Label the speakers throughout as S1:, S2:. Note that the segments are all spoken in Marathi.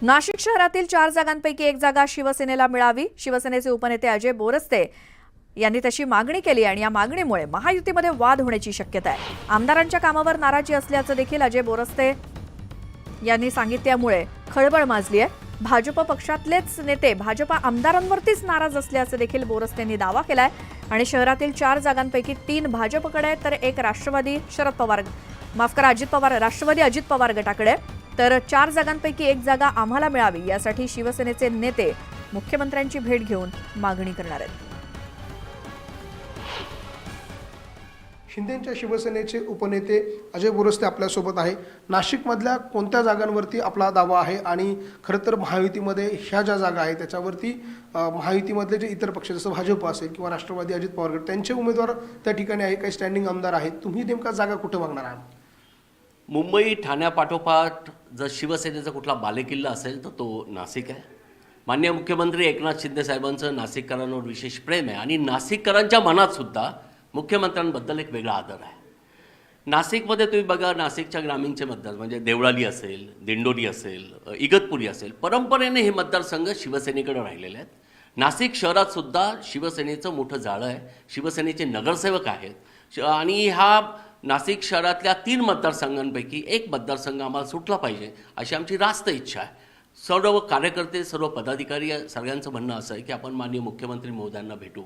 S1: नाशिक शहरातील 4 जागांपैकी एक जागा शिवसेनेला मिळावी. शिवसेनेचे उपनेते अजय बोरस्ते यांनी तशी मागणी केली आणि या मागणीमुळे महायुतीमध्ये वाद होण्याची शक्यता आहे. आमदारांच्या कामावर नाराजी असल्याचं देखील अजय बोरस्ते यांनी सांगितल्यामुळे खळबळ माजली आहे. भाजप पक्षातलेच नेते भाजप आमदारांवरतीच नाराज असल्याचं देखील बोरस्तेंनी दावा केलाय आणि शहरातील 4 जागांपैकी 3 भाजपकडे तर एक राष्ट्रवादी अजित पवार गटाकडे, तर 4 जागांपैकी एक जागा आम्हाला मिळावी यासाठी शिवसेनेचे नेते मुख्यमंत्र्यांची भेट घेऊन मागणी करणार आहेत.
S2: शिंदेंच्या शिवसेनेचे उपनेते अजय बोरस्ते आपल्यासोबत आहे. नाशिकमधल्या कोणत्या जागांवरती आपला दावा आहे आणि खरं तर महायुतीमध्ये ह्या ज्या जागा आहेत त्याच्यावरती महायुतीमधले जे इतर पक्ष जसं भाजप असेल किंवा राष्ट्रवादी अजित पवार गट त्यांचे उमेदवार त्या ठिकाणी आहे, काही स्टँडिंग आमदार आहेत. तुम्ही नेमका जागा कुठे मागणार आहात?
S3: मुंबई ठाण्यापाठोपाठ जर शिवसेनेचा कुठला बालेकिल्ला असेल तर तो नाशिक आहे. माननीय मुख्यमंत्री एकनाथ शिंदे साहेबांचं नाशिककरांवर विशेष प्रेम आहे आणि नाशिककरांच्या मनात सुद्धा मुख्यमंत्र्यांबद्दल एक वेगळा आदर आहे. नाशिकमध्ये तुम्ही बघा, नाशिकच्या ग्रामीणचे मतदार म्हणजे देवळाली असेल, दिंडोरी असेल, इगतपुरी असेल, परंपरेने हे मतदारसंघ शिवसेनेकडे राहिलेले आहेत. नाशिक शहरात सुद्धा शिवसेनेचं मोठं जाळं आहे. शिवसेनेचे नगरसेवक आहेत आणि हा नाशिक शहरातल्या 3 मतदारसंघांपैकी एक मतदारसंघ आम्हाला सुटला पाहिजे अशी आमची रास्त इच्छा आहे. सर्व कार्यकर्ते, सर्व पदाधिकारी सगळ्यांचं म्हणणं असं आहे की आपण माननीय मुख्यमंत्री महोदयांना भेटू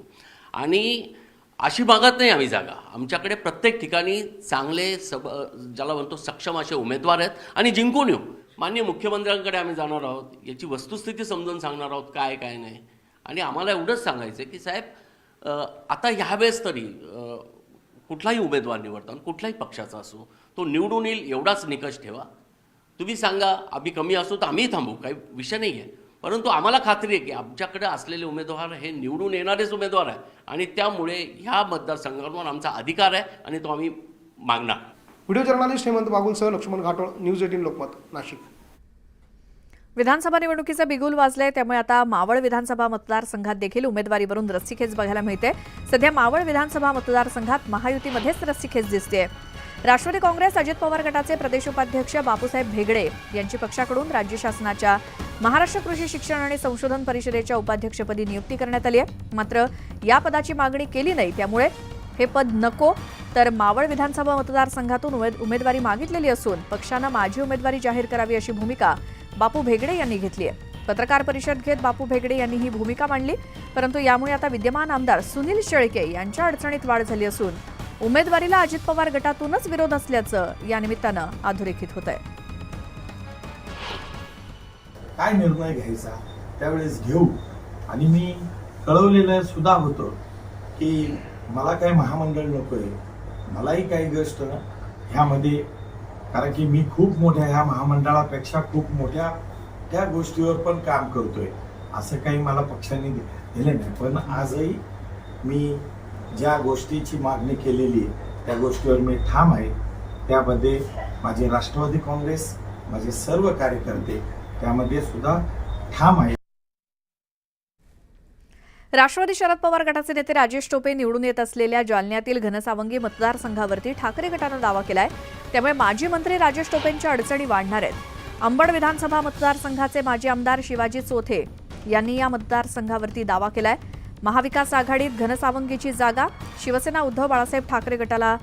S3: आणि अशी मागत नाही आम्ही जागा. आमच्याकडे प्रत्येक ठिकाणी चांगले ज्याला म्हणतो सक्षम असे उमेदवार आहेत आणि जिंकून येऊ. माननीय मुख्यमंत्र्यांकडे आम्ही जाणार आहोत, याची वस्तुस्थिती समजून सांगणार आहोत काय काय नाही. आणि आम्हाला एवढंच सांगायचं आहे की साहेब, आता ह्यावेळेस तरी कुठलाही उमेदवार निवडताना कुठल्याही पक्षाचा असो तो निवडून येईल एवढाच निकष ठेवा. तुम्ही सांगा आम्ही कमी असू तर आम्ही थांबू, काही विषय नाही आहे, परंतु आम्हाला खात्री आहे की आमच्याकडे असलेले उमेदवार हे निवडून येणारेच उमेदवार आहे आणि त्यामुळे ह्या मतदारसंघांवर आमचा अधिकार आहे आणि तो आम्ही मागणार.
S2: व्हिडिओ जर्नलिस्ट हेमंत बागुलसह लक्ष्मण घाटोळ, न्यूज 18 लोकमत, नाशिक.
S1: विधानसभा निवडणुकीचे बिगुल वाजले त्यामुळे आता मावळ विधानसभा मतदारसंघात देखील उमेदवारीवरून रस्सीखेच बघायला मिळते. सध्या मावळ विधानसभा मतदारसंघात महायुतीमध्येच रस्सीखेच दिसते. राष्ट्रवादी काँग्रेस अजित पवार गटाचे प्रदेश उपाध्यक्ष बापूसाहेब भेगडे यांची पक्षाकडून राज्य शासनाच्या महाराष्ट्र कृषी शिक्षण आणि संशोधन परिषदेच्या उपाध्यक्षपदी नियुक्ती करण्यात आली आहे. मात्र या पदाची मागणी केली नाही, त्यामुळे हे पद नको तर मावळ विधानसभा मतदारसंघातून उमेदवारी मागितलेली असून पक्षानं माझी उमेदवारी जाहीर करावी अशी भूमिका बापू भेगडे यांनी घेतली आहे. पत्रकार परिषद घेत बापू भेगडे यांनी ही भूमिका मांडली, परंतु यामुळे आता विद्यमान आमदार सुनील शेळके यांच्या अडचणीत वाढ झाली असून उमेदवारीला अजित पवार गटातूनच विरोध असल्याचं या निमित्तानं अधोरेखित होत आहे.
S4: काय निर्णय घ्यायचा त्यावेळेस घेऊ. आणि मी कळवलेलं सुद्धा होतं की मला काही महामंडळ नकोय, मलाही काही गोष्ट ह्यामध्ये, कारण की मी खूप मोठ्या ह्या महामंडळापेक्षा खूप मोठ्या त्या गोष्टीवर पण काम करतोय. असं काही मला पक्षांनी दिलं नाही, पण आजही मी ज्या गोष्टीची मागणी केलेली आहे त्या गोष्टीवर मी ठाम आहे. त्यामध्ये माझे राष्ट्रवादी काँग्रेस, माझे सर्व कार्यकर्ते त्यामध्ये सुद्धा ठाम आहे.
S1: राष्ट्रवादी शरद पवार गटाचे नेते राजेश टोपे निवडून येत असलेल्या जालन्यातील घनसावंगी मतदारसंघावरती ठाकरे गटानं दावा केलाय, त्यामुळे माजी मंत्री राजेश टोपेंच्या अडचणी वाढणार आहेत. अंबड विधानसभा मतदारसंघाचे माजी आमदार शिवाजी चोथे यांनी या मतदारसंघावरती दावा केलाय. महाविकास आघाडीत घनसावंगीची जागा शिवसेना उद्धव बाळासाहेब ठाकरे गटाला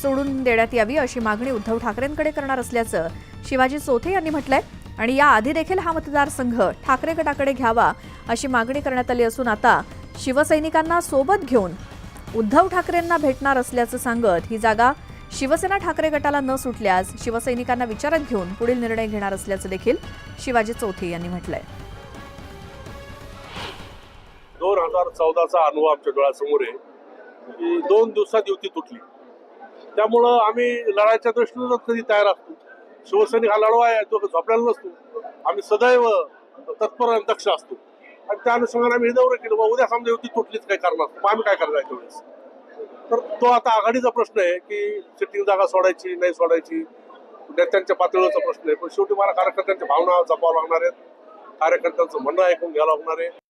S1: सोडून देण्यात यावी अशी मागणी उद्धव ठाकरेंकडे करणार असल्याचं शिवाजी चोथे यांनी म्हटलंय आणि याआधी देखील हा मतदारसंघ ठाकरे गटाकडे घ्यावा अशी मागणी करण्यात आली असून आता शिवसैनिकांना सोबत घेऊन उद्धव ठाकरेंना भेटणार असल्याचं सांगत ही जागा शिवसेना ठाकरे गटाला न सुटल्यास शिवसैनिकांना विचारात घेऊन पुढील निर्णय घेणार असल्याचं देखील शिवाजी चौथे यांनी म्हटलंय.
S5: 2014चा अनुभव आमच्या डोळ्यासमोर आहे की 2 दिवसात युती तुटली. त्यामुळं आम्ही लढायच्या दृष्टीनं कधी तयार असतो. शिवसैनिक हा लढवा आहे तो झोपलेला नसतो. आम्ही सदैव तत्पर आणि दक्ष असतो आणि त्या अनुषंगाने आम्ही हे दौरे केलं, उद्या समजा युती तुटलीच काय करणार, मग आम्ही काय करायचं त्यावेळेस. तर तो आता आघाडीचा प्रश्न आहे की सिटिंग जागा सोडायची नाही सोडायची, नेत्यांच्या पातळीवरचा प्रश्न आहे. पण शेवटी मला कार्यकर्त्यांच्या भावना जपावं लागणार आहेत, कार्यकर्त्यांचं म्हणणं ऐकून घ्यावं लागणार आहे.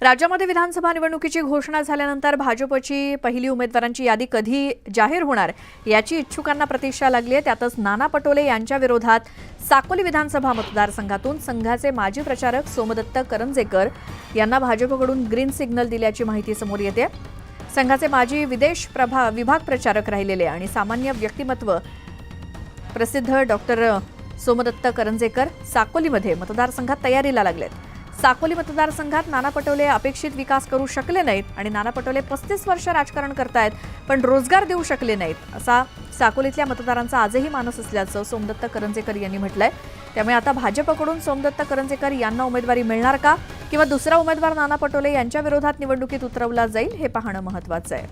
S1: राज्यामध्ये विधानसभा निवडणुकीची घोषणा झाल्यानंतर भाजपची पहिली उमेदवारांची यादी कधी जाहीर होणार याची इच्छुकांना प्रतीक्षा लागली आहे. त्यातच नाना पटोले यांच्या विरोधात साकोली विधानसभा मतदारसंघातून संघाचे माजी प्रचारक सोमदत्त करंजेकर यांना भाजपकडून ग्रीन सिग्नल दिल्याची माहिती समोर येते. संघाचे माजी विदेश विभाग प्रचारक राहिलेले आणि सामान्य व्यक्तिमत्व प्रसिद्ध डॉक्टर सोमदत्त करंजेकर साकोलीमध्ये मतदारसंघात तयारीला लागलेत. साकोली मतदारसंघात नाना पटोले अपेक्षित विकास करू शकले नाहीत आणि नाना पटोले 35 वर्ष राजकारण करतायत पण रोजगार देऊ शकले नाहीत, असा साकोलीतल्या मतदारांचा आजही मानस असल्याचं सोमदत्त करंजेकर यांनी म्हटलंय. त्यामुळे आता भाजपकडून सोमदत्त करंजेकर यांना उमेदवारी मिळणार का किंवा दुसरा उमेदवार नाना पटोले यांच्या विरोधात निवडणुकीत उतरवला जाईल हे पाहणं महत्त्वाचं आहे.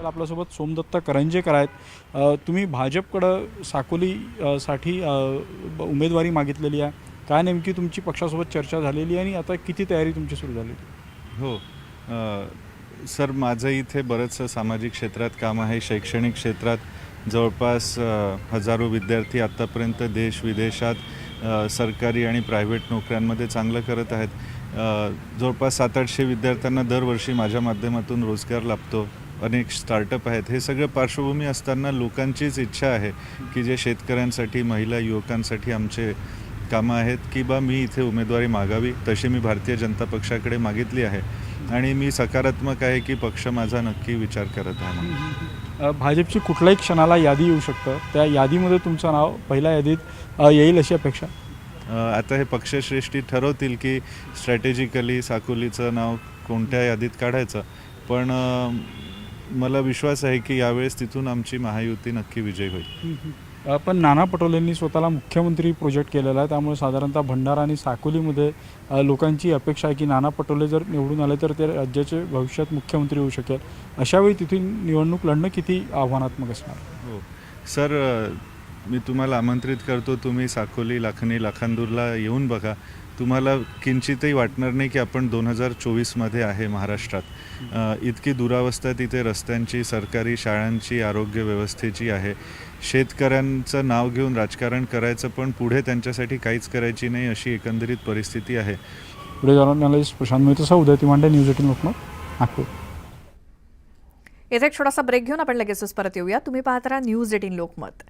S6: आपल्यासोबत सोमदत्त करंजेकर आहेत. तुम्ही भाजपकडं साकोली साठी उमेदवारी मागितलेली आहे. काय नेमकी तुमची पक्षासोबत चर्चा झालेली आहे आणि आता किती तयारी तुमची सुरू झाली?
S7: हो सर, माझं इथे बरंचसं सामाजिक क्षेत्रात काम आहे. शैक्षणिक क्षेत्रात जवळपास हजारो विद्यार्थी आत्तापर्यंत देश विदेशात सरकारी आणि प्रायव्हेट नोकऱ्यांमध्ये चांगलं करत आहेत. जवळपास 700-800 विद्यार्थ्यांना दरवर्षी माझ्या माध्यमातून रोजगार लाभतो. अनेक स्टार्टअप आहेत. हे सगळं पार्श्वभूमी असताना लोकांचीच इच्छा आहे की जे शेतकऱ्यांसाठी, महिला, युवकांसाठी आमचे कामं आहेत की मी इथे उमेदवारी मागावी. तशी मी भारतीय जनता पक्षाकडे मागितली आहे आणि मी सकारात्मक आहे की पक्ष माझा नक्की विचार करत आहे.
S6: भाजपची कुठल्याही क्षणाला यादी येऊ शकतं, त्या यादीमध्ये तुमचं नाव पहिल्या यादीत येईल अशी अपेक्षा?
S7: आता हे पक्षश्रेष्ठी ठरवतील की स्ट्रॅटेजिकली साकोलीचं नाव कोणत्या यादीत काढायचं, पण मला विश्वास आहे की यावेळेस तिथून आमची महायुती नक्की विजय होईल.
S6: पण नाना पटोलेंनी स्वतःला मुख्यमंत्री प्रोजेक्ट केलेला आहे, त्यामुळे साधारणतः भंडारा आणि साकोलीमध्ये लोकांची अपेक्षा आहे की नाना पटोले जर निवडून आले तर ते राज्याचे भविष्यात मुख्यमंत्री होऊ शकेल. अशावेळी तिथून निवडणूक लढणं किती आव्हानात्मक असणार?
S7: हो सर, मी तुम्हाला आमंत्रित करतो. तुम्ही साकोली, लाखनी, लाखांदूरला येऊन बघा. तुम्हाला किंचितही वाटणार नाही की आपण 2024मध्ये आहे महाराष्ट्रात. इतकी दुरावस्था तिथे रस्त्यांची, सरकारी शाळांची, आरोग्य व्यवस्थेची आहे. शेतकऱ्यांचं नाव घेऊन राजकारण करायचं पण पुढे त्यांच्यासाठी काहीच करायची नाही, अशी एकंदरीत परिस्थिती आहे.
S6: पुढे जर्नलिस्ट प्रशांत मेहता, उदय तिमांडे, न्यूज 18 लोकमत, नागपूर.
S1: येथे एक छोटासा ब्रेक घेऊन आपण लगेचच परत येऊया. तुम्ही पाहत राहा न्यूज 18 लोकमत.